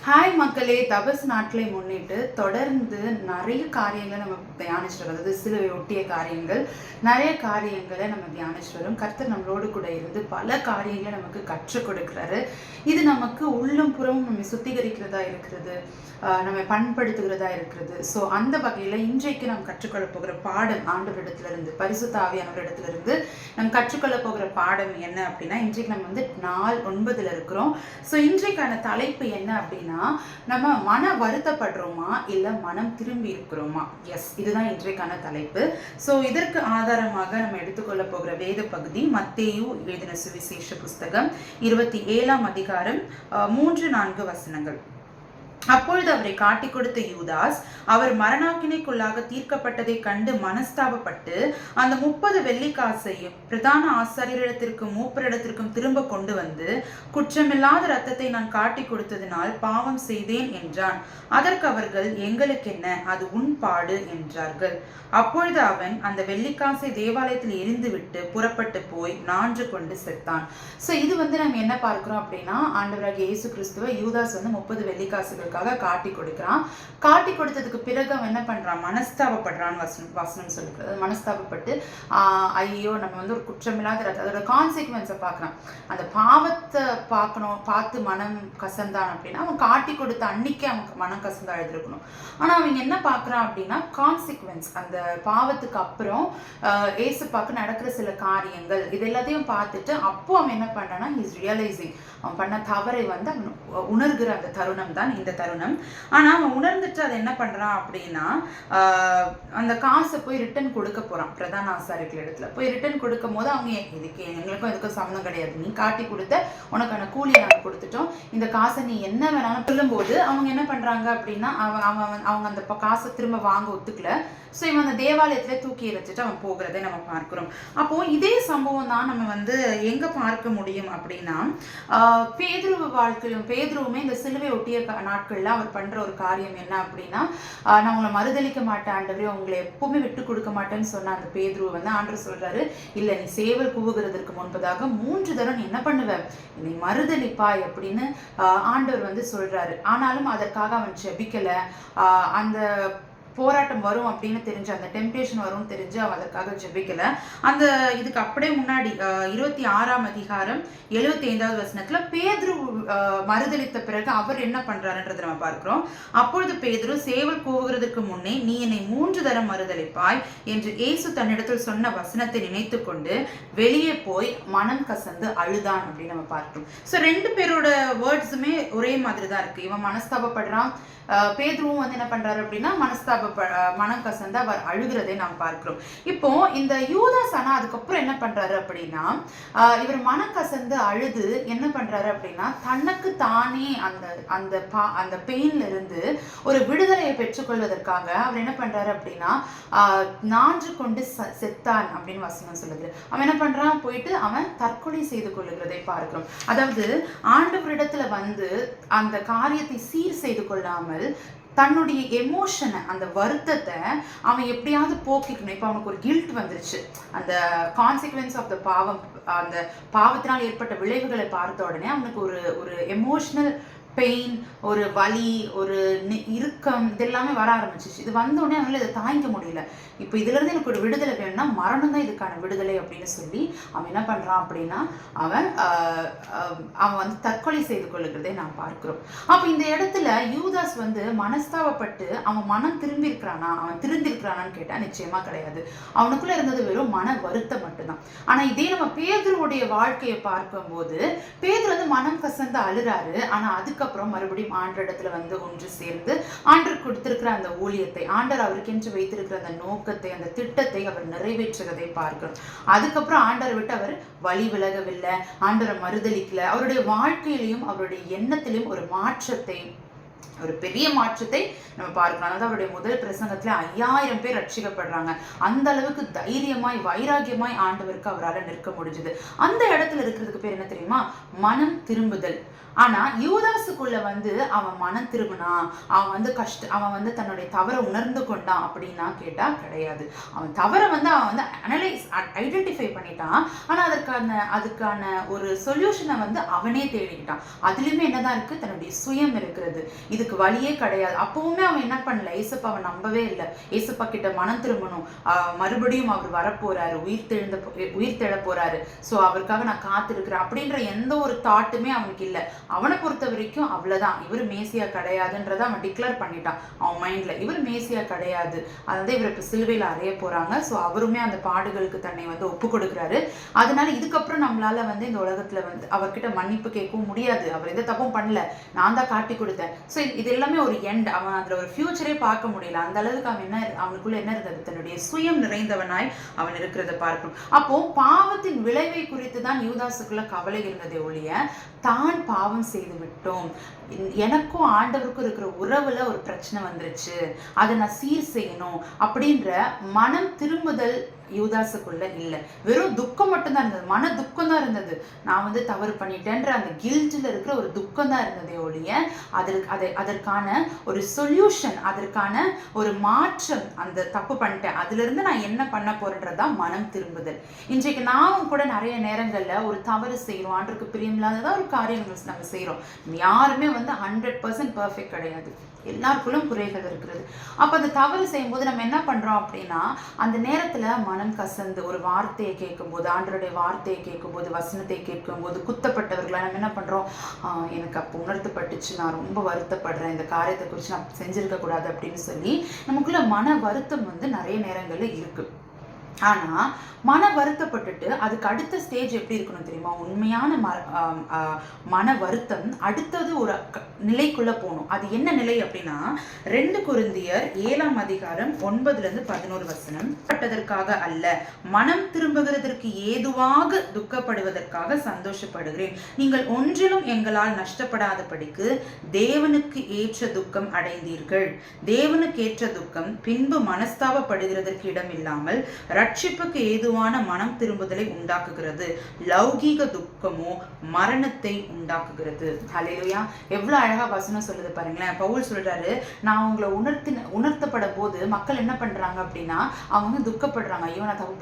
Hi மக்களே, தபஸ் நாட்களை முன்னிட்டு தொடர்ந்து நிறைய காரியங்களை நம்ம தியானிச்சுட்டு வரோம். அதாவது சிலுவை ஒட்டிய காரியங்கள், நிறைய காரியங்களை நம்ம தியானிச்சுட்டு வரோம். கர்த்தர் நம்மளோடு கூட இருந்து பல காரியங்களை நமக்கு கற்றுக் கொடுக்குறாரு. இது நமக்கு உள்ளும் புறமும் நம்ம சுத்திகரிக்கிறதா இருக்கிறது, நம்ம பண்படுத்துகிறதா இருக்கிறது. ஸோ அந்த வகையில் இன்றைக்கு நாம் கற்றுக்கொள்ள போகிற பாடம் ஆண்டவரிடத்திலிருந்து, பரிசுத்த ஆவியானவரிடத்திலிருந்து நம்ம கற்றுக்கொள்ள போகிற பாடம் என்ன அப்படின்னா, இன்றைக்கு நம்ம நாள் 9 இருக்கிறோம். ஸோ இன்றைக்கான தலைப்பு என்ன அப்படின்னா, நம்ம மன வருத்தப்படுறோமா இல்ல மனம் திரும்பி இருக்கிறோமா? எஸ், இதுதான் இன்றைக்கான தலைப்பு. ஸோ இதற்கு ஆதாரமாக நம்ம எடுத்துக்கொள்ள போகிற வேத பகுதி மத்தேயு எழுதின சுவிசேஷ புஸ்தகம் 27ஆம் அதிகாரம் 3-4 வசனங்கள். அப்பொழுது அவரை காட்டிக் கொடுத்த யூதாஸ் அவர் மரணாக்கினைக்குள்ளாக தீர்க்கப்பட்டதை கண்டு மனஸ்தாபப்பட்டு அந்த 30 வெள்ளிக்காசையும் பிரதான ஆசாரியரிடத்திற்கும் மூப்பரிடத்திற்கும் திரும்ப கொண்டு வந்து, குற்றமில்லாத இரத்தத்தை நான் காட்டிக் கொடுத்ததினால் பாவம் செய்தேன் என்றான். அதற்கு அவர்கள், எங்களுக்கு என்ன, அது உன் பாடு என்றார்கள். அப்பொழுது அவன் அந்த வெள்ளிக்காசை தேவாலயத்தில் எரிந்துவிட்டு புறப்பட்டு போய் நான்று கொண்டு செத்தான். ஸோ இது நம்ம என்ன பார்க்கிறோம் அப்படின்னா, ஆண்டவராகிய இயேசு கிறிஸ்துவை யூதாஸ் 30 வெள்ளிக்காசுகள் காட்டி கொடுக்கிறான். காட்டி கொடுத்ததுக்கு பிறகு அவன் என்ன பண்றான், மனஸ்தாபப்படுறான். வசனம் சொல்லுகிறது, மனஸ்தாபப்பட்டு ஐயோ நம்ம ஒரு குற்றமில்லாத அதோட கான்சிக்வன்ஸை பார்க்கறான். அந்த பாவத்தை பார்த்து மனம் கசந்தான் அப்படின்னா, அவன் காட்டி கொடுத்த அன்னைக்கு அவன் மனம் கசந்தா எழுதிருக்கணும். ஆனா அவங்க என்ன பார்க்கறான் அப்படின்னா, கான்சிக்வன்ஸ், அந்த பாவத்துக்கு அப்புறம் ஏசுப்பாக்கு நடக்கிற சில காரியங்கள், இது எல்லாத்தையும் பார்த்துட்டு அப்போ அவன் என்ன பண்றான்னா, ஹிஸ் ரியலைசிங், அவன் பண்ண தவறை அவன் உணர்கிற அந்த தருணம் தான் இந்த தருணம். ஆனா அவன் உணர்ந்துட்டு அதை என்ன பண்றான் அப்படின்னா, அந்த காசை போய் ரிட்டர்ன் கொடுக்க போறான். பிரதான ஆசாரியர்கள் இடத்துல போய் ரிட்டர்ன் கொடுக்கும் போது அவங்க, எங்களுக்கும் சம்மந்தம் கிடையாது, நீ காட்டி கொடுத்த உனக்கான கூலியை நாங்கள் கொடுத்துட்டோம், இந்த காசை நீ என்ன வேணாலும் சொல்லும் போது அவங்க என்ன பண்றாங்க அப்படின்னா, அவங்க அந்த காசை திரும்ப வாங்க ஒத்துக்கல. ஸோ இவன் அந்த தேவாலயத்துல தூக்கி எறிஞ்சிட்டு அவன் போகிறதை நம்ம பார்க்கிறோம். அப்போ இதே சம்பவம் தான் நம்ம எங்க பார்க்க முடியும் அப்படின்னா, பேதுருவு வாழ்க்கையிலும், பேதுருவுமே இந்த சிலுவை ஒட்டிய நாட்கள்ல அவர் பண்ற ஒரு காரியம் என்ன அப்படின்னா, நான் உங்களை மறுதளிக்க மாட்டேன் ஆண்டவரே, உங்களை எப்பவுமே விட்டு கொடுக்க மாட்டேன்னு சொன்ன அந்த பேதுருவை ஆண்டவர் சொல்றாரு, இல்ல நீ சேவல் கூவுகிறதற்கு முன்பதாக 3 தடவை நீ என்ன பண்ணுவ, நீ மறுதளிப்பாய் அப்படின்னு ஆண்டவர் சொல்றாரு. ஆனாலும் அதற்காக அவன் ஜெபிக்கல. அந்த போராட்டம் வரும் அப்படின்னு தெரிஞ்சு, அந்த டெம்டேஷன் வரும்னு தெரிஞ்சு அவன் அதற்காக ஜெபிக்கல. அந்த இதுக்கு அப்படியே முன்னாடி 26ஆம் அதிகாரம் 75வது வசனத்துல பேதுரு மறுதளித்த பிறகு அவர் என்ன பண்றாருன்றதை நம்ம பார்க்கிறோம். அப்பொழுது பேதுரு, சேவல் கூவுகிறதுக்கு முன்னே நீ என்னை 3 தரம் மறுதளிப்பாய் என்று இயேசு தன்னிடத்தில் சொன்ன வசனத்தை நினைத்து கொண்டு வெளியே போய் மனம் கசந்து அழுதான் அப்படின்னு நம்ம பார்க்கிறோம். ஸோ 2 பேரோட வேர்ட்ஸுமே ஒரே மாதிரி தான் இருக்கு. இவன் மனஸ்தாபப்படுறான், பேதுருவும் என்ன பண்றாரு அப்படின்னா மனம் கசந்து அவர் அழுகிறதை நாம் பார்க்கிறோம். இப்போ இந்த யூதாஸ் அதுக்கப்புறம் என்ன பண்றாரு அப்படின்னா, இவர் மனம் கசந்து அழுது என்ன பண்றாரு அப்படின்னா, தனக்கு தானே அந்த பெயின்ல இருந்து ஒரு விடுதலையை பெற்றுக்கொள்வதற்காக அவர் என்ன பண்றாரு அப்படின்னா, நான்று கொண்டு செத்தான் அப்படின்னு வசனம் சொல்லுது. அவன் என்ன பண்றான், போயிட்டு அவன் தற்கொலை செய்து கொள்ளுகிறதை பார்க்கிறோம். அதாவது ஆண்டவரிடத்துல அந்த காரியத்தை சீர் செய்து கொள்ளாமல் தன்னுடைய எமோஷனை, அந்த வருத்தத்தை அவன் எப்படியாவது போக்கிக்கணும். இப்போ அவனுக்கு ஒரு கில்ட் வந்துருச்சு, அந்த கான்சிக்வன்ஸ் ஆஃப் த பாவம், அந்த பாவத்தினால் ஏற்பட்ட விளைவுகளை பார்த்த உடனே அவனுக்கு ஒரு எமோஷனல் பெயின், ஒரு வலி, ஒரு இறுக்கம், இதெல்லாமே வர ஆரம்பிச்சிச்சு. இது வந்த உடனே அவங்களால இதை தாங்கிக்க முடியல. இப்போ இதுல இருந்து எனக்கு ஒரு விடுதலை வேணும்னா மரணம் தான் இதுக்கான விடுதலை அப்படின்னு சொல்லி அவன் என்ன பண்றான் அப்படின்னா, அவன் தற்கொலை செய்து கொள்ளுகிறதை நாம் பார்க்கிறோம். அப்ப இந்த இடத்துல யூதாஸ் மனஸ்தாபப்பட்டு அவன் மனம் திரும்பி இருக்கிறானா, அவன் திருந்திருக்கிறானான்னு கேட்டா நிச்சயமா கிடையாது. அவனுக்குள்ள இருந்தது வெறும் மன வருத்தம் மட்டும்தான். ஆனா இதே நம்ம பேதுருவுடைய வாழ்க்கையை பார்க்கும்போது, பேதுரு மனம் கசந்து அழுறாரு. ஆனா அதுக்கப்புறம் மறுபடியும் ஆண்டரிடத்துல ஒன்று சேர்ந்து ஆண்டர் கொடுத்திருக்கிற அந்த ஊழியத்தை, ஆண்டர் அவருக்கென்று வைத்திருக்கிற அந்த நோக்கத்தை, அந்த திட்டத்தை அவர் நிறைவேற்றுவதை பார்க்கிறோம். அதுக்கப்புறம் ஆண்டரை விட்டு அவர் வழி விலகவில்லை, ஆண்டரை மறுதளிக்கல. அவருடைய வாழ்க்கையிலையும் அவருடைய எண்ணத்திலையும் ஒரு பெரிய மாற்றத்தை நம்ம பார்க்கலாம். அதாவது அவருடைய முதல் பிரசங்கத்துல 5000 பேர் ரட்சிக்கப்படுறாங்க. அந்த அளவுக்கு தைரியமாய், வைராகியமாய் ஆண்டவருக்கு அவரால் நிற்க முடிஞ்சது. அந்த இடத்துல இருக்கிறதுக்கு பேர் என்ன தெரியுமா, மனம் திரும்புதல். ஆனா யூதாசுக்குள்ள வந்து அவன் மனம் திரும்பினா, அவன் வந்து அவன் வந்து தன்னுடைய தவறை உணர்ந்து கொண்டான் அப்படின்னா கேட்டா கிடையாது. அவன் தவறை வந்து அவன் வந்து ஐடென்டிஃபை பண்ணிட்டான். ஆனா அதுக்கான ஒரு சொல்யூஷனை வந்து அவனே தேடிக்கிட்டான். அதுலயுமே என்னதான் இருக்கு, தன்னுடைய சுயம் இருக்கிறது. இதுக்கு வழியே கிடையாது. அப்பவுமே அவன் என்ன பண்ணல, ஏசப்பாவை நம்பவே இல்லை. ஏசப்பா கிட்ட மனம் திரும்பணும், மறுபடியும் அவர் வரப்போறாரு, உயிர் தெழ போறாரு, சோ அவருக்காக நான் காத்திருக்கிறேன் அப்படின்ற எந்த ஒரு தாட்டுமே அவனுக்கு இல்லை. அவனை பொறுத்த வரைக்கும் அவ்வளவுதான், இவர் மேசியா கிடையாதுன்றத அவன் டிக்ளேர் பண்ணிட்டான் அவன் மைண்ட்ல. இவர் மேசியா கிடையாது, அதாவது இவர் இப்ப சிலுவையில அறைய போறாங்க. சோ அவருமே அந்த பாடுகளுக்கு தன்னை வந்து ஒப்பு கொடுக்குறாரு. அதனால இதுக்கப்புறம் நம்மளால வந்து இந்த உலகத்துல வந்து அவர்கிட்ட மன்னிப்பு கேட்கவும் முடியாது. அவர் எந்த தப்பும் பண்ணல, நான் தான் காட்டி கொடுத்தேன். ஸோ இது எல்லாமே ஒரு எண்ட். அவன் அதுல ஒரு ஃபியூச்சரே பார்க்க முடியல. அந்த அளவுக்கு அவனுக்குள்ள என்ன இருந்தது, தன்னுடைய சுயம் நிறைந்தவனாய் அவன் இருக்கிறத பார்க்கணும். அப்போ பாவத்தின் விளைவை குறித்து தான் யூதாசுக்குள்ள கவலை இருந்ததே ஒழிய, தான் பாவம் செய்து விட்டோம், எனக்கும் ஆண்டவருக்கும் இருக்கிற உறவுல ஒரு பிரச்சனை வந்துருச்சு, அதை நான் சீர் செய்யணும் அப்படின்ற மனம் திரும்புதல் யூதாசுக்குள்ள இல்லை. வெறும் துக்கம் மட்டும்தான் இருந்தது, மன துக்கம் தான் இருந்தது. நான் வந்து தவறு பண்ணிட்டேன்ற அந்த கில்ட்ல இருக்கிற ஒரு துக்கம் தான் இருந்ததே ஒழிய அதற்கான ஒரு சொல்யூஷன், அதற்கான ஒரு மாற்றம், அந்த தப்பு பண்ணிட்டேன் அதுல இருந்து நான் என்ன பண்ண போறேன்றதுதான் மனம் திரும்புதல். இன்றைக்கு நாமும் கூட நிறைய நேரங்கள்ல ஒரு தவறு செய்யறோம், ஆண்டவருக்கு பிரியமில்லாததான் ஒரு காரியங்கள் நம்ம செய்யறோம். யாருமே வந்து 100% பெர்ஃபெக்ட் கிடையாது, எல்லாருக்குள்ளும் குறைகள் இருக்கிறது. அப்ப அந்த தவறு செய்யும்போது நம்ம என்ன பண்றோம் அப்படின்னா, அந்த நேரத்துல மனம் கசந்து ஒரு வார்த்தையை கேட்கும்போது, ஆண்டவருடைய வார்த்தையை கேட்கும்போது, வசனத்தை கேட்கும்போது குத்தப்பட்டவர்களை நம்ம என்ன பண்றோம், எனக்கு அப்போ உணர்த்தப்பட்டுச்சு, நான் ரொம்ப வருத்தப்படுறேன், இந்த காரியத்தை குறித்து நான் செஞ்சிருக்க கூடாது அப்படின்னு சொல்லி நமக்குள்ள மன வருத்தம் வந்து நிறைய நேரங்கள்ல இருக்கு. ஆனா மன வருத்தப்பட்டுட்டு அதுக்கு அடுத்த ஸ்டேஜ் எப்படி இருக்கணும் தெரியுமா, உண்மையான மன வருத்தம் அடுத்தது ஒரு நிலைக்குள்ள போகணும். அது என்ன நிலை அப்படின்னா, 2 கொரிந்தியர் 7ஆம் அதிகாரம் 9-11 பட்டதற்காக அல்ல, மனம் திரும்புகிறதற்கு ஏதுவாக துக்கப்படுவதற்காக சந்தோஷப்படுகிறேன். நீங்கள் ஒன்றிலும் எங்களால் நஷ்டப்படாதபடிக்கு தேவனுக்கு ஏற்ற துக்கம் அடைந்தீர்கள். தேவனுக்கு ஏற்ற துக்கம் பின்பு மனஸ்தாபப்படுகிறதற்கு இடமில்லாமல் ரட்சிப்புக்கு ஏதுவான மனம் திரும்புதலை உண்டாக்குகிறது. லௌகீக துக்கமோ மரணத்தை உண்டாக்குகிறது. ஹல்லேலூயா. எவ்வளவு அழகா வசனம் சொல்லுது பாருங்களேன். பவுல் சொல்றாரு, நான் உங்களை உணர்த்தப்பட போது மக்கள் என்ன பண்றாங்க அப்படின்னா, அவங்க துக்கப்படுறாங்க, ஐயோ நான் தப்பு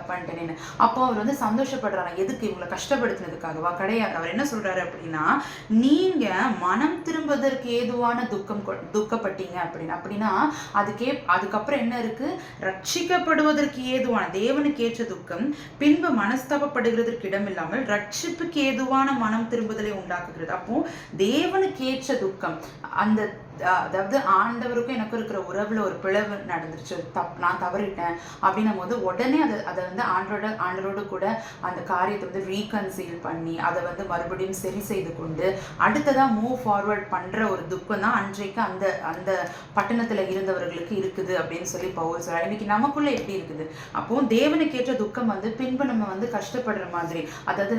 பண்ணிட்டேனேன்னு. அப்போ அவர் வந்து சந்தோஷப்படுறாங்க. எதுக்கு, இவங்களை கஷ்டப்படுத்தினதுக்காகவா? கிடையாது. அவர் என்ன சொல்றாரு அப்படின்னா, நீங்க மனம் திரும்புவதற்கு ஏதுவான துக்கப்பட்டீங்க அப்படின்னா அதுக்கப்புறம் என்ன இருக்கு, ரட்சிக்கப்படுவதற்கு ஏதுவான தேவனுக்கு ஏற்ற துக்கம் பின்பு மனஸ்தாபப்படுகிறதற்கு இடமில்லாமல் ரட்சிப்புக்கு ஏதுவான மனம் திரும்புதலை உண்டாக்குகிறது. அப்போ தேவனுக்கு ஏற்ற துக்கம், அந்த அதாவது ஆண்டவருக்கும் எனக்கும் இருக்கிற உறவுல ஒரு பிளவு நடந்துருச்சு, நான் தவறிட்டேன் அப்படின்னும் போது உடனே அதை வந்து ஆண்டவரோடு கூட அந்த காரியத்தை வந்து ரீகன்சீல் பண்ணி அதை வந்து மறுபடியும் சரி செய்து கொண்டு அடுத்ததா மூவ் ஃபார்வர்ட் பண்ற ஒரு துக்கம் தான் அன்றைக்கு அந்த பட்டணத்துல இருந்தவர்களுக்கு இருக்குது அப்படின்னு சொல்லி பவுல் சொல்றாரு. இன்னைக்கு நமக்குள்ள எப்படி இருக்குது, அப்போ தேவனுக்கு ஏற்ற துக்கம் வந்து பின்பு நம்ம வந்து கஷ்டப்படுற மாதிரி, அதாவது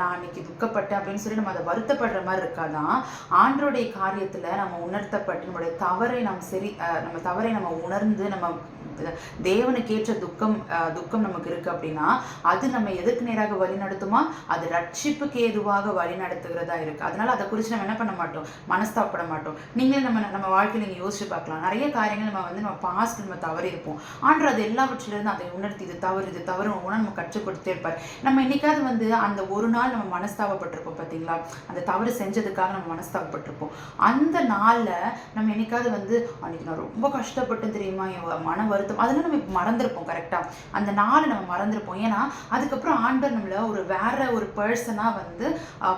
நான் இன்னைக்கு துக்கப்பட்டேன் அப்படின்னு சொல்லி நம்ம அதை வருத்தப்படுற மாதிரி இருக்காதான். ஆண்டவருடைய காரியத்துல நம்ம உணர்த்தப்பட்டு நம்முடைய தவறை நம்ம தவறை நம்ம உணர்ந்து நம்ம தேவனுக்கு ஏற்ற துக்கம் நமக்கு இருக்கு அப்படின்னா அது நம்ம எதுக்கு நேராக வழி நடத்துமா, அது ரட்சிப்புக்கு ஏதுவாக வழி நடத்துகிறதா இருக்கு. அதனால அதை குறித்து நம்ம என்ன பண்ண மாட்டோம், மனஸ்தாபப்பட மாட்டோம். நீங்களே நம்ம வாழ்க்கையில் நீங்க யோசிச்சு பார்க்கலாம். நிறைய காரியங்கள் நம்ம பாஸ்ட் நம்ம தவறி இருப்போம். ஆண்டு அது எல்லாவற்றிலிருந்து அதை உணர்த்தி இது தவறு நம்ம கற்றுக் கொடுத்தே இருப்பார். நம்ம என்னைக்காவது வந்து அந்த ஒரு நாள் நம்ம மனஸ்தாபப்பட்டிருப்போம் பார்த்தீங்களா, அந்த தவறு செஞ்சதுக்காக நம்ம மனஸ்தாபப்பட்டிருப்போம். அந்த நாள்ல நம்ம என்னைக்காவது வந்து அன்னைக்கு நான் ரொம்ப கஷ்டப்பட்டேன் தெரியுமா, என் மன வருத்தம், அதெல்லாம் நம்ம மறந்துருப்போம். கரெக்டா அந்த நாளை நம்ம மறந்துருப்போம். ஏன்னா அதுக்கப்புறம் ஆண்டவர் நம்மள வேற ஒரு பர்சனா வந்து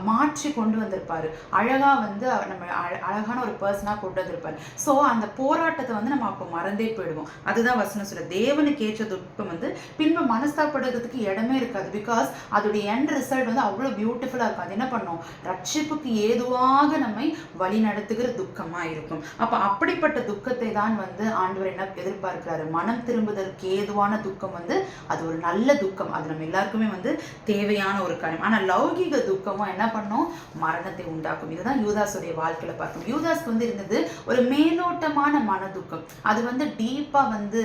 மாற்றி கொண்டு வந்திருப்பாரு. அழகா வந்து நம்ம அழகான ஒரு பர்சனா கொண்டு வந்திருப்பாரு. ஸோ அந்த போராட்டத்தை வந்து நம்ம அப்போ மறந்தே போயிடுவோம். அதுதான் வசனம் சொல்ல, தேவனுக்கு ஏற்ற துக்கம் வந்து பின்பு மனஸ்தாபப்படுறதுக்கு இடமே இருக்காது. பிகாஸ் அதோடைய எண்ட் ரிசல்ட் வந்து அவ்வளவு பியூட்டிஃபுல்லா இருக்கும். அது என்ன பண்ணும், ரட்சிப்புக்கு ஏதுவாக நம்மை வழி நடத்துகிற துக்கமா இருக்கும். அப்ப அப்படிப்பட்ட துக்கத்தை தான் வந்து ஆண்டவர் என்ன எதிர்பார்க்கிறாரு, மனம் திரும்புதலுக்கு ஏதுவான துக்கம் வந்து அது ஒரு நல்ல துக்கம், அது நம்ம எல்லாருக்குமே வந்து தேவையான ஒரு காரியம். ஆனா லௌகிக துக்கமும் என்ன பண்ணும், மரணத்தை உண்டாக்கும். இதுதான் யூதாஸுடைய வாழ்க்கையில பார்க்கணும். யூதாஸ்க்கு வந்து இருந்தது ஒரு மேலோட்டமான மன துக்கம். அது வந்து டீப்பா வந்து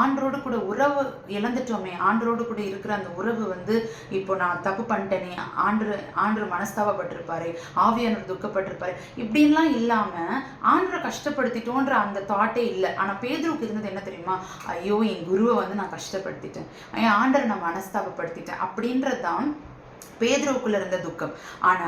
ஆண்டரோடு கூட உறவு இழந்துட்டோமே, ஆண்டரோடு கூட இருக்கிற அந்த உறவு வந்து இப்போ நான் தப்பு பண்ணிட்டேனே, ஆண்டு மனஸ்தாபப்பட்டிருப்பாரு, ஆவியானவர் துக்கப்பட்டிருப்பாரு, இப்படின்லாம் இல்லாம ஆண்டரை கஷ்டப்படுத்திட்டோன்ற அந்த தாட்டே இல்லை. ஆனா பேதுருக்கு இருந்தது என்ன தெரியுமா, ஐயோ என் குருவை வந்து நான் கஷ்டப்படுத்திட்டேன், என் ஆண்டரை நான் மனஸ்தாபப்படுத்திட்டேன் அப்படின்றதுதான் பேதுருவுக்குள்ள இருந்த துக்கம். ஆனா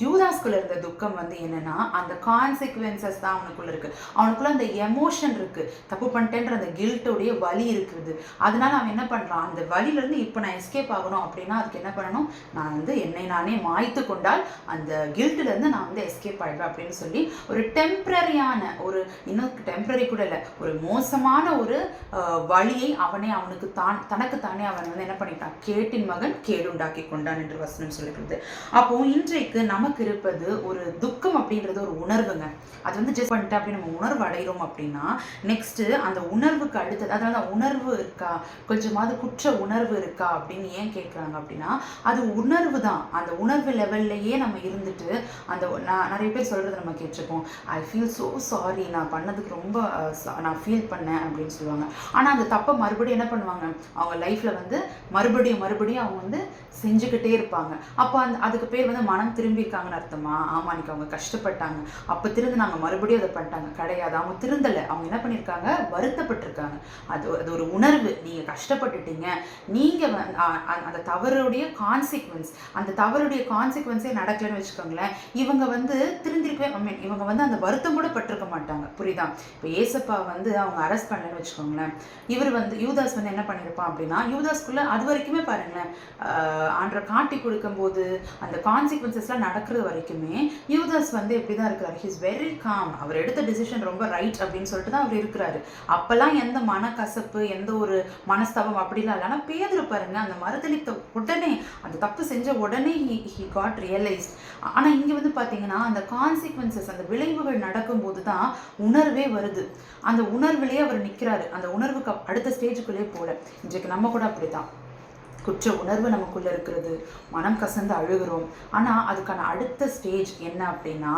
யூதாஸ்குள்ள இருந்த துக்கம் வந்து என்னன்னா, அந்த கான்சிக்வன்சஸ் தான் அவனுக்குள்ள இருக்கு. அவனுக்குள்ள அந்த எமோஷன் இருக்கு, தப்பு பண்ணிட்டேன்ற அந்த கில்ட்டோடைய வலி இருக்குது. அதனால அவன் என்ன பண்றான், அந்த வலியில இருந்து இப்ப நான் எஸ்கேப் ஆகணும் அப்படின்னா அதுக்கு என்ன பண்ணணும், நான் வந்து என்னை நானே மாய்த்து கொண்டால் அந்த கில்ட்ல இருந்து நான் வந்து எஸ்கேப் ஆயிடுவேன் அப்படின்னு சொல்லி ஒரு டெம்பரரியான ஒரு, இன்னும் டெம்பரரி கூட இல்லை, ஒரு மோசமான ஒரு வழியை அவனுக்கு தனக்குத்தானே அவன் வந்து என்ன பண்ணிட்டான், கேட்டின் மகன் கேடுண்டாக்கி கொண்டான் என்று வசனம் சொல்லுகிறது. அப்போ இன்றைக்கு நமக்கு இருப்பது ஒரு துக்கம் அப்படின்றது ஒரு உணர்வுங்க. அது வந்து ஜஸ்ட் பண்ணிட்டு அப்படி நம்ம உணர்வு அடைகிறோம் அப்படின்னா நெக்ஸ்ட் அந்த உணர்வுக்கு அடுத்தது, அதனால உணர்வு இருக்கா, கொஞ்சமாவது குற்ற உணர்வு இருக்கா அப்படின்னு ஏன் கேட்குறாங்க அப்படின்னா, அது உணர்வு தான். அந்த உணர்வு லெவல்லையே நம்ம இருந்துட்டு அந்த நிறைய பேர் சொல்றது நம்ம கேட்டிருப்போம், ஐ ஃபீல் ஸோ சாரி, நான் பண்ணதுக்கு ரொம்ப நான் ஃபீல் பண்ணேன் அப்படின்னு சொல்லுவாங்க. ஆனால் அந்த தப்பை மறுபடியும் என்ன பண்ணுவாங்க, அவங்க லைஃப்ல வந்து மறுபடியும் அவங்க வந்து செஞ்சுக்கிட்டே இருப்பாங்க. அப்போ அதுக்கு பேர் வந்து மனம் திரும்பியிருக்காங்கன்னு அர்த்தமா? ஆமா, இன்னைக்கு அவங்க கஷ்டப்பட்டாங்க, அப்போ திருந்தினாங்க, மறுபடியும் அதை பண்ணிட்டாங்க. கிடையாது, அவங்க திருந்தலை, அவங்க என்ன பண்ணியிருக்காங்க, வருத்தப்பட்டிருக்காங்க. அது ஒரு உணர்வு. நீங்க கஷ்டப்பட்டுட்டீங்க, நீங்க அந்த தவறுடைய கான்சிக்வன்ஸ், அந்த தவறுடைய கான்சிக்வன்ஸே நடக்கலன்னு வச்சுக்கோங்களேன், இவங்க வந்து திருந்திருக்கவே, இவங்க வந்து அந்த வருத்தம் கூட பட்டிருக்க மாட்டாங்க. புரியுதா? இப்போ ஏசப்பா வந்து அவங்க அரெஸ்ட் பண்ணலன்னு வச்சுக்கோங்களேன், இவர் வந்து யூதாஸ் வந்து என்ன பண்ணியிருப்பான் அப்படின்னா, யூதாஸ்குள்ள அது வரைக்குமே பாருங்களேன், ஆண்டரை காட்டி கொடுக்கும் போது அந்த கான்சிக்வன்சஸ்லாம் நடக்கிறது வரைக்குமே யூதாஸ் வந்து எப்படிதான் இருக்கிறார், ஹி இஸ் வெரி காம். அவர் எடுத்த டிசிஷன் ரொம்ப ரைட் அப்படின்னு சொல்லிட்டு தான் அவர் இருக்கிறாரு. அப்பெல்லாம் எந்த மனக்கசப்பு, எந்த ஒரு மனஸ்தாபம் அப்படிலாம் இல்லை. ஆனால் பேதுரு பாருங்க, அந்த மறுதளித்த உடனே, அந்த தப்பு செஞ்ச உடனே ஹி காட் ரியலைஸ்ட். ஆனால் இங்கே வந்து பார்த்தீங்கன்னா அந்த கான்சிக்வன்சஸ், அந்த விளைவுகள் நடக்கும்போது தான் உணர்வே வருது. அந்த உணர்வுலேயே அவர் நிற்கிறாரு, அந்த உணர்வுக்கு அடுத்த ஸ்டேஜுக்குள்ளேயே போல. இன்றைக்கு நம்ம கூட அப்படிதான், குற்ற உணர்வு நமக்குள்ள இருக்கிறது, மனம் கசந்து அழுகிறோம். ஆனால் அதுக்கான அடுத்த ஸ்டேஜ் என்ன அப்படின்னா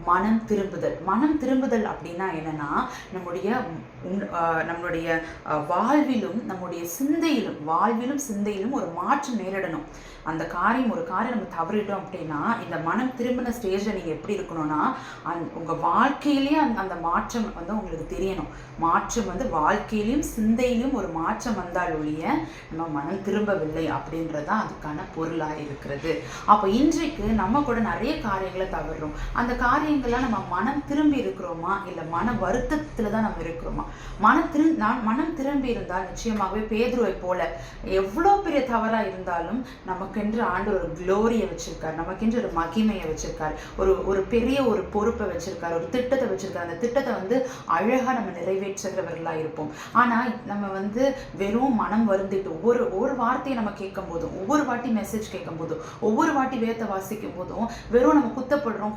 மனம் திரும்புதல். மனம் திரும்புதல் அப்படின்னா என்னன்னா, நம்மளுடைய வாழ்விலும் நம்முடைய சிந்தையிலும் ஒரு மாற்றம் நேரிடணும். அந்த ஒரு காரியம் நம்ம தவறிட்டோம் அப்படின்னா, இந்த மனம் திரும்பின ஸ்டேஜில் நீங்கள் எப்படி இருக்கணும்னா, உங்கள் வாழ்க்கையிலேயே அந்த மாற்றம் வந்து உங்களுக்கு தெரியணும். மாற்றம் வந்து வாழ்க்கையிலையும் சிந்தையிலும் ஒரு மாற்றம் வந்தால் ஒழிய நம்ம மனம் திரும்பவில்லை அப்படின்றதான் அதுக்கான பொருளாக இருக்கிறது. அப்போ இன்றைக்கு நம்ம கூட நிறைய காரியங்களை தவறுறோம். அந்த காரியங்கள்லாம் நம்ம மனம் திரும்பி இருக்கிறோமா, இல்லை மன வருத்தத்தில் தான் நம்ம இருக்கிறோமா? மனம் திரும்பி இருந்தால் நிச்சயமாகவே பேதுருவை போல எவ்வளோ பெரிய தவறாக இருந்தாலும் நமக்கென்று ஆண்டவர் ஒரு க்ளோரியை வச்சிருக்கார், நமக்கென்று ஒரு மகிமையை வச்சிருக்கார், ஒரு பெரிய ஒரு பொறுப்பை வச்சிருக்கார், ஒரு திட்டத்தை வச்சிருக்கார். அந்த திட்டத்தை வந்து அழகாக நம்ம நிறைவேற்றுகிறவர்களாக இருப்போம். ஆனால் நம்ம வந்து வெறும் மனம் வருந்திட்டு ஒவ்வொரு வார்த்தையை நம்ம கேட்கும் போதும், ஒவ்வொரு வாட்டி மெசேஜ் கேட்கும் போதும், ஒவ்வொரு வாட்டி வேதத்தை வாசிக்கும் போதும் வெறும் நம்ம குத்தப்படுறோம்,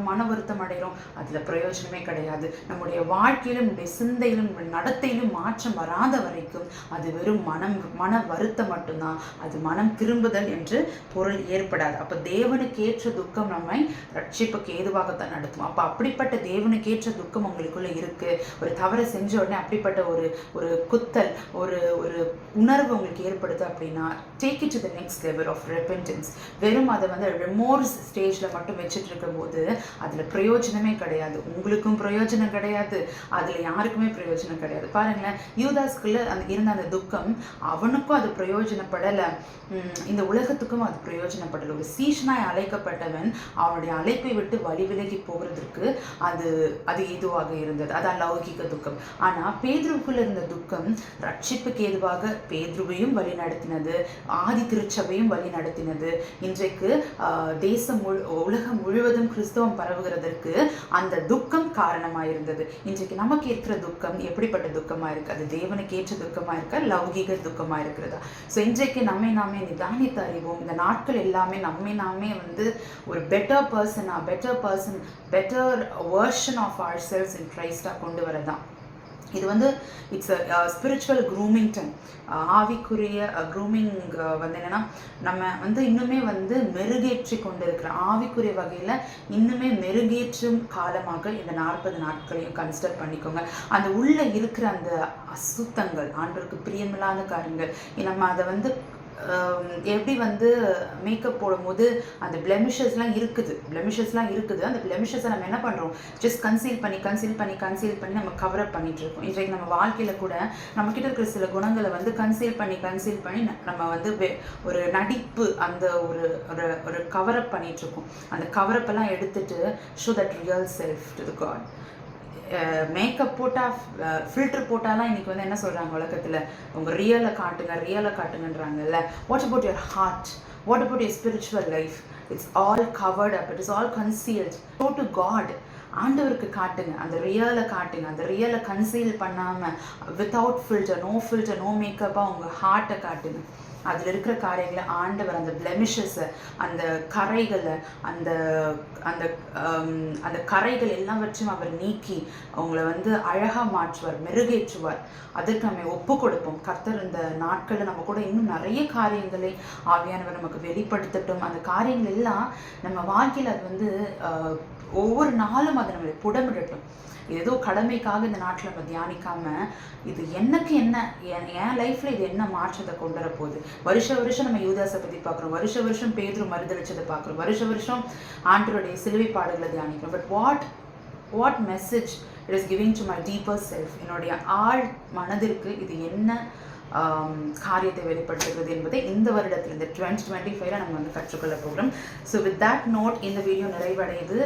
மன வருத்தம் அடைகிறோம், அதில் பிரயோஜனமே கிடையாது. நம்முடைய வாழ்க்கையிலும், நம்முடைய சிந்தையிலும், நம்முடைய நடத்தையிலும் மாற்றம் வராத வரைக்கும் அது வெறும் மன வருத்தம் மட்டும்தான். அது மனம் திரும்புதல் என்று பொருள் ஏற்படாது. அப்போ தேவனுக்கேற்ற துக்கம் நம்மை ரட்சிப்புக்கு ஏதுவாகத்தான் நடத்தும். அப்போ அப்படிப்பட்ட தேவனுக்கேற்ற துக்கம் உங்களுக்குள்ள இருக்கு. ஒரு தவறை செஞ்ச உடனே அப்படிப்பட்ட ஒரு குத்தல், ஒரு உணர்வு உங்களுக்கு ஏற்படுது அப்படின்னா, take it to the next level of repentance. வெறும் அதை வந்து ரிமோர்ஸ் ஸ்டேஜில் மட்டும் வச்சுட்டு இருக்கும்போது அதில் பிரயோஜனமே கிடையாது. உங்களுக்கும் பிரயோஜனம் கிடையாது, அதில் யாருக்குமே பிரயோஜனம் கிடையாது. பாருங்களேன், யூதாஸ்குள்ள இருந்த அந்த துக்கம் அவனுக்கும் அது பிரயோஜனப்படலை, இந்த உலகத்துக்கும் அது பிரயோஜனப்படலை. ஒரு சீஷனாய் அழைக்கப்பட்டவன் அவனுடைய அழைப்பை விட்டு வழி விலகி போகிறதுக்கு அது ஏதுவாக இருந்தது. அதான் லௌகிக துக்கம். ஆனால் பேதுருவுக்குள்ள இருந்த துக்கம் ரட்சிப்புக்கு ஏதுவாக பேதுருவையும் வழி நடத்தினது, ஆதி திருச்சபையும் வழி நடத்தினது. இன்றைக்கு உலகம் முழுவதும் கிறிஸ்தவம் பரவுகிறதற்கு அந்த துக்கம் காரணமாக இருந்தது. இன்றைக்கு நமக்கு இருக்கிற துக்கம் எப்படிப்பட்ட துக்கமாக இருக்கு? அது தேவனுக்கு ஏற்ற துக்கமாக இருக்கா, லௌகிக துக்கமாக இருக்கிறதா? ஸோ இன்றைக்கு நாமே நிதானித்து அறிவோம். இந்த நாட்கள் எல்லாமே நாமே வந்து ஒரு better version of our selves in கிரைஸ்டாக கொண்டு வரதான். இது வந்து இட்ஸ் ஸ்பிரிச்சுவல் க்ரூமிங் டைம். ஆவிக்குரிய க்ரூமிங் வந்து என்னென்னா, நம்ம வந்து இன்னுமே வந்து மெருகேற்றி கொண்டு இருக்கிற ஆவிக்குரிய வகையில் இன்னுமே மெருகேற்றும் காலமாக இந்த 40 நாட்களையும் கன்சிடர் பண்ணிக்கோங்க. அந்த உள்ளே இருக்கிற அந்த அசுத்தங்கள், ஆண்டவருக்கு பிரியமில்லாத காரியங்கள், நம்ம அதை வந்து எப்படி வந்து மேக்கப் போடும்போது அந்த பிளெமிஷஸ்லாம் இருக்குது. அந்த பிளெமிஷஸை நம்ம என்ன பண்ணுறோம், ஜஸ்ட் கன்சீல் பண்ணி நம்ம கவரப் பண்ணிட்டு இருக்கோம். இன்றைக்கு நம்ம வாழ்க்கையில் கூட நம்மக்கிட்ட இருக்கிற சில குணங்களை வந்து கன்சீல் பண்ணி நம்ம வந்து ஒரு நடிப்பு, அந்த ஒரு ஒரு கவரப் பண்ணிட்டு இருக்கோம். அந்த கவரப்பெல்லாம் எடுத்துட்டு show that real self to the God. Makeup போட்டால், ஃபில்டர் போட்டாலாம் இன்றைக்கி வந்து என்ன சொல்கிறாங்க உலகத்தில், உங்கள் ரியலை காட்டுங்கன்றாங்கல்ல. What about your heart? What about your spiritual life? It's all covered up, it is all concealed. Go to God. ஆண்டவருக்கு காட்டுங்க, அந்த ரியலை கன்சீல் பண்ணாமல், வித்தவுட் ஃபில்டர், நோ மேக்கப்பாக உங்கள் ஹார்ட்டை காட்டுங்க. அதில் இருக்கிற காரியங்களை ஆண்டவர் அந்த பிளெமிஷஸை, அந்த கரைகளை, அந்த அந்த அந்த கரைகள் எல்லாவற்றையும் அவர் நீக்கி அவங்கள வந்து அழகாக மாற்றுவார், மெருகேற்றுவார். அதற்கு நம்ம ஒப்பு கொடுப்போம். கர்த்தர் இந்த நாட்களில் நம்ம கூட இன்னும் நிறைய காரியங்களை ஆவியானவர் நமக்கு வெளிப்படுத்தட்டும். அந்த காரியங்கள் எல்லாம் நம்ம வாழ்க்கையில் அது வந்து ஒவ்வொரு நாளும் அதை நம்மளை புடமிடட்டும். ஏதோ கடமைக்காக இந்த நாட்டில் நம்ம தியானிக்காமல், இது எனக்கு என்ன, என் லைஃப்பில் இது என்ன மாற்றத்தை கொண்டு வரப்போகுது. வருஷம் நம்ம யூதாஸை பற்றி பார்க்குறோம், வருஷம் பேதுரு மறுதளிச்சதை பார்க்குறோம், வருஷம் ஆண்டவருடைய சிலுவை பாடுகளை தியானிக்கிறோம். But what message it is giving to my deeper self? என்னுடைய ஆழ் மனதிற்கு இது என்ன காரியத்தை வெளிப்படுத்துகிறது என்பதை இந்த வருடத்தில், இந்த 2025 நம்ம வந்து கற்றுக்கொள்ள போகிறோம். ஸோ வித் தட் நோட் இந்த வீடியோ நிறைவடையுது.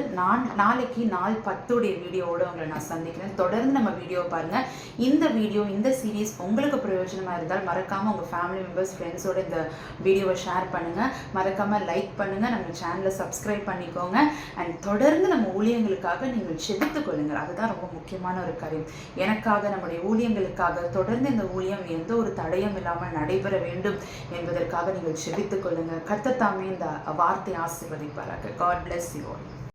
நாளைக்கு நாள் 10 வீடியோவோடு உங்களை நான் சந்திக்கிறேன். தொடர்ந்து நம்ம வீடியோவை பாருங்கள். இந்த சீரீஸ் உங்களுக்கு பிரயோஜனமாக இருந்தால் மறக்காமல் உங்கள் ஃபேமிலி மெம்பர்ஸ், ஃப்ரெண்ட்ஸோடு இந்த வீடியோவை ஷேர் பண்ணுங்கள். மறக்காமல் லைக் பண்ணுங்கள், நம்ம சேனலை சப்ஸ்கிரைப் பண்ணிக்கோங்க. அண்ட் தொடர்ந்து நம்ம ஊழியங்களுக்காக நீங்கள் செபித்துக் கொள்ளுங்கள். அதுதான் ரொம்ப முக்கியமான ஒரு காரியம். எனக்காக, நம்முடைய ஊழியங்களுக்காக தொடர்ந்து இந்த ஊழியம் எந்த ஒரு தடயம் இல்லாமல் நடைபெற வேண்டும் என்பதற்காக நீங்கள் செபித்துக் கொள்ளுங்கள். கர்த்தர் தாமே இந்த வார்த்தை ஆசீர்வதிப்பாராக. God bless you all.